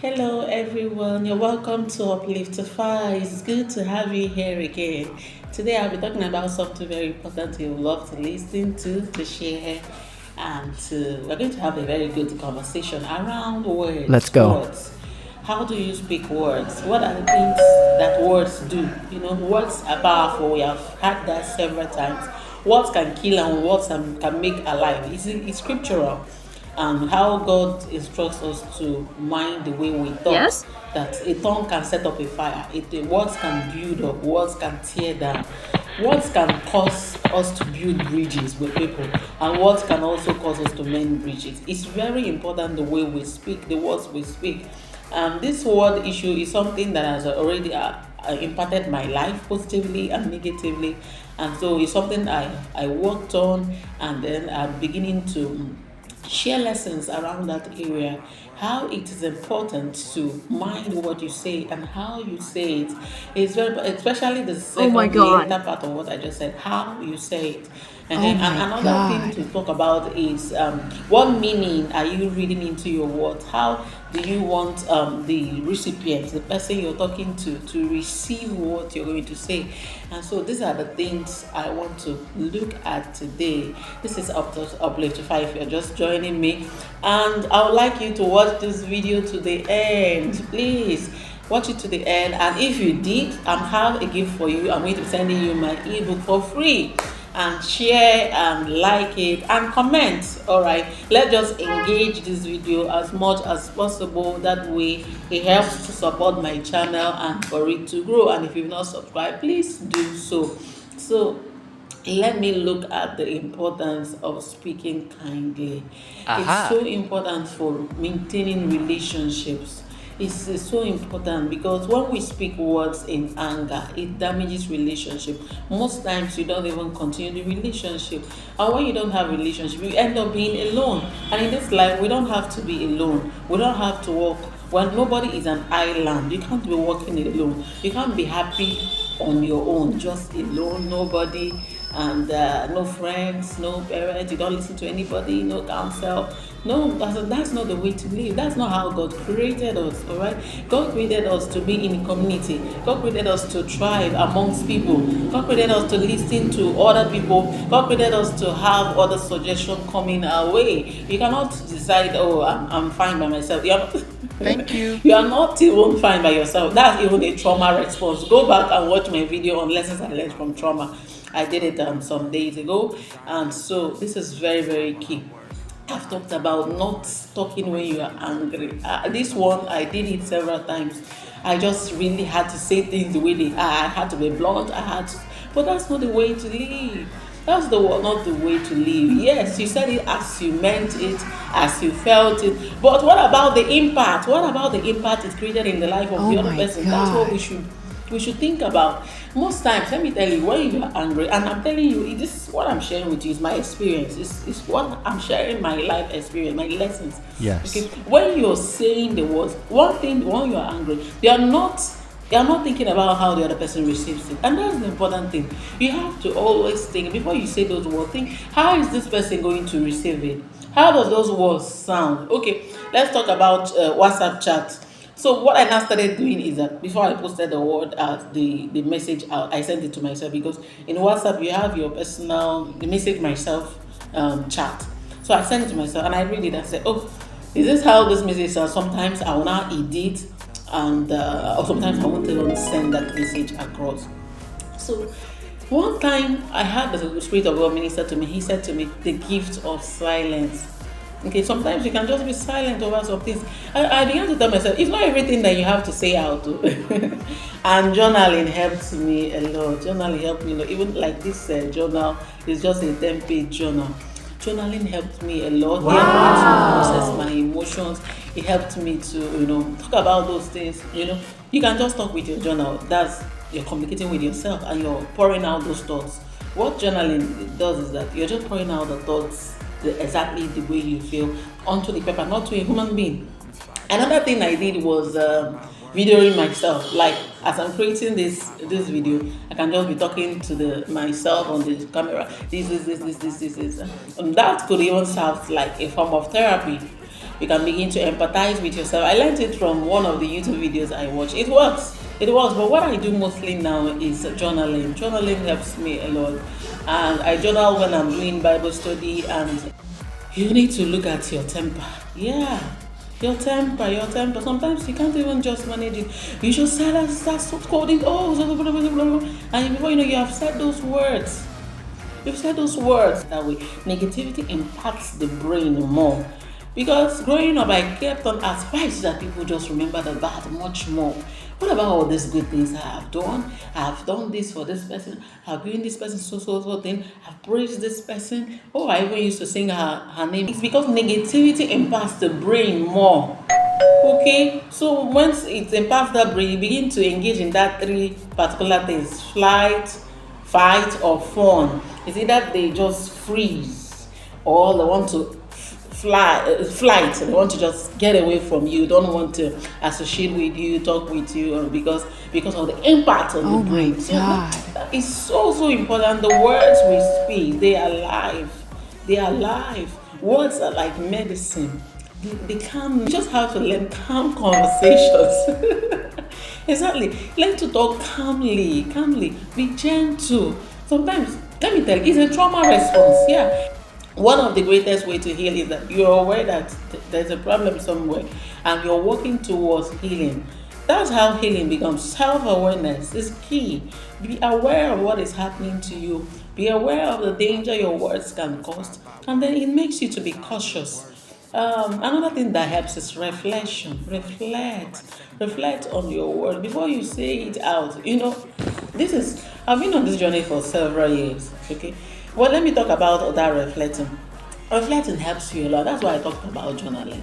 Hello, everyone. You're welcome to Upliftify. It's good to have you here again. Today, I'll be talking about something very important you love to listen to share, and we're going to have a very good conversation around Let's words. go. Words. How do you speak words? What are the things that words do? Words are powerful. We have had that several times. Words can kill and words can make alive. It's scriptural, and how God instructs us to mind the way we talk. Yes? That a tongue can set up a fire, words can build up, words can tear down, words can cause us to build bridges with people, and words can also cause us to mend bridges. It's very important the way we speak, the words we speak. This word issue is something that has already impacted my life positively and negatively, and so it's something I worked on, and then I'm beginning to share lessons around that area, how it is important to mind what you say and how you say it. It's very, especially Oh my the god. later part of what I just said, how you say it. Oh And my another thing god. to talk about is what meaning are you reading into your words? How do you want the recipient, the person you're talking to receive what you're going to say? And so these are the things I want to look at today. This is Upliftify if you're just joining me. And I would like you to watch this video to the end. Please watch it to the end. And if you did, I have a gift for you. I'm going to be sending you my ebook for free. And share and like it and comment. All right, let's just engage this video as much as possible. That way it helps to support my channel and for it to grow. And if you've not subscribed, please do so. So let me look at the importance of speaking kindly. It's Aha. so important for maintaining relationships. It's so important because when we speak words in anger, it damages relationship. Most times you don't even continue the relationship. And when you don't have relationship, you end up being alone. And in this life, we don't have to be alone. We don't have to walk. When nobody is an island, you can't be walking alone. You can't be happy on your own, just alone, nobody, and no friends, no parents. You don't listen to anybody, no counsel. No, that's not the way to live. That's not how God created us. All right, God created us to be in community. God created us to thrive amongst people. God created us to listen to other people. God created us to have other suggestions coming our way. You cannot decide, oh, I'm fine by myself. Thank you. You are not even fine by yourself. That's even a trauma response. Go back and watch my video on lessons I learned from trauma. I did it some days ago, and so this is very, very key. I've talked about not talking when you are angry. This one, I did it several times. I just really had to say things the way they are. I had to be blunt. But that's not the way to live. That's not the way to live. Yes, you said it as you meant it, as you felt it. But what about the impact? What about the impact it created in the life of Oh the other my person? That's what god. we should think about. Most times, let me tell you, when you are angry, and I'm telling you, this is what I'm sharing with you, is my experience. It's what I'm sharing, my life experience, my lessons. Okay, Yes. when you're saying the words, one thing, when you're angry, you're not thinking about how the other person receives it. And that's the important thing. You have to always think, before you say those words, think, how is this person going to receive it? How does those words sound? Okay, let's talk about WhatsApp chat. So what I now started doing is that before I posted the word out, the message out, I sent it to myself, because in WhatsApp you have your personal, the message myself chat. So I sent it to myself and I read it and said, oh, is this how this message sounds? Sometimes I will now edit, and or sometimes I won't even send that message across. So one time I had the Spirit of God minister to me. He said to me, the gift of silence. Okay, sometimes you can just be silent over some things. I began to tell myself, it's not everything that you have to say out. And journaling helped me a lot. Journaling helped me a lot. Even like this journal is just a 10-page journal. Journaling helped me a lot. It helped me to process my emotions. It helped me to, talk about those things. You can just talk with your journal. That's, you're communicating with yourself and you're pouring out those thoughts. What journaling does is that you're just pouring out the thoughts exactly the way you feel onto the paper, not to a human being. Another thing I did was videoing myself. Like, as I'm creating this video, I can just be talking to the myself on the camera. This. And that could even serve like a form of therapy, You can begin to empathize with yourself. I learned it from one of the YouTube videos I watch. It works. It works. But what I do mostly now is journaling. Journaling helps me a lot. And I journal when I'm doing Bible study, and you need to look at your temper. Yeah. Your temper. Sometimes you can't even just manage it. You just start coding. Oh, blah, blah, blah, blah, blah. And before you know, you have said those words. You've said those words that way. Negativity impacts the brain more. Because growing up, I kept on asking, why is it that people just remember the bad much more? What about all these good things I have done? I have done this for this person. I've given this person so thing. I've praised this person. Oh, I even used to sing her name. It's because negativity impacts the brain more. Okay, so once it impacts that brain, you begin to engage in that three particular things: flight, fight, or fawn. It's either they just freeze, or they want to flight. They want to just get away from you. Don't want to associate with you, talk with you, or because of the impact on Oh the my brain. So God. that is so important. The words we speak, they are life. They are life. Words are like medicine. They calm. You just have to learn calm conversations. Exactly. Learn to talk calmly, calmly. Be gentle. Sometimes, let me tell you, it's a trauma response. Yeah. One of the greatest way to heal is that you're aware that there's a problem somewhere, and you're working towards healing. That's how healing becomes. Self-awareness is key. Be aware of what is happening to you. Be aware of the danger your words can cause, and then it makes you to be cautious. Another thing that helps is reflection. Reflect on your word before you say it out. This is I've been on this journey for several years. Okay, well, let me talk about that reflecting. Reflecting helps you a lot. That's why I talked about journaling.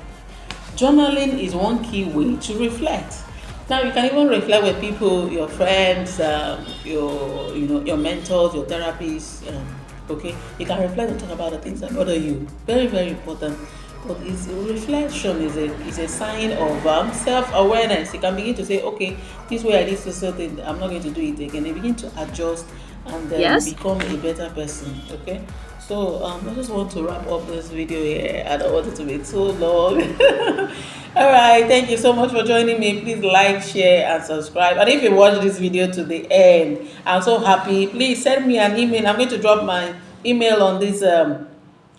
Journaling is one key way to reflect. Now you can even reflect with people, your friends, your mentors, your therapists. Okay, you can reflect and talk about the things that bother you. Very, very important. But reflection is a sign of self awareness. You can begin to say, okay, this way I did so thing, I'm not going to do it again. You begin to adjust and then Yes? become a better person. Okay. So I just want to wrap up this video here. I don't want it to be too long. All right, thank you so much for joining me. Please like, share, and subscribe. And if you watch this video to the end, I'm so happy. Please send me an email. I'm going to drop my email on this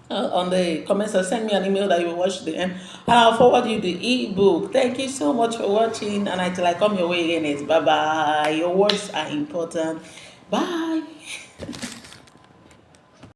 on the comments. So send me an email that you will watch to the end, and I'll forward you the ebook. Thank you so much for watching. And until I come your way again, it's bye bye. Your words are important. Bye.